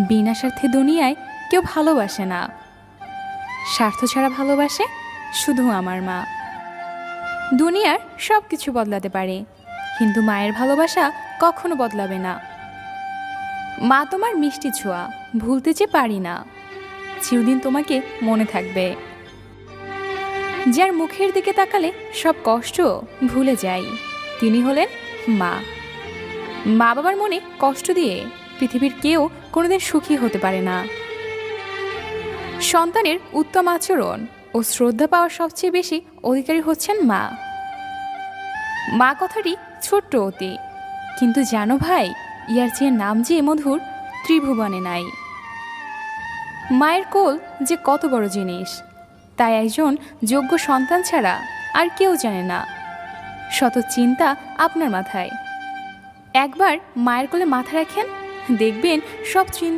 বিনা স্বার্থে দুনিয়ায় কেউ ভালোবাসে না, স্বার্থ ছাড়া ভালোবাসে শুধু আমার মা। দুনিয়ার সব কিছু বদলাতে পারে, কিন্তু মায়ের ভালোবাসা কখনো বদলাবে না। মা তোমার মিষ্টি ছোঁয়া ভুলতে যে পারি না, চিরদিন তোমাকে মনে থাকবে। যার মুখের দিকে তাকালে সব কষ্ট ভুলে যাই, তিনি হলেন মা। মা বাবার মনে কষ্ট দিয়ে পৃথিবীর কেউ কোনোদিন সুখী হতে পারে না। সন্তানের উত্তম আচরণ ও শ্রদ্ধা পাওয়ার সবচেয়ে বেশি অধিকারী হচ্ছেন মা। মা কথাটি ছোট্ট অতি, কিন্তু জানো ভাই, ইয়ার চেয়ে নাম যে মধুর ত্রিভুবনে নাই। মায়ের কোল যে কত বড় জিনিস, তাই একজন যোগ্য সন্তান ছাড়া আর কেউ জানে না। শত চিন্তা আপনার মাথায়, একবার মায়ের কোলে মাথা রাখেন, দেখবেন সব চিন্তা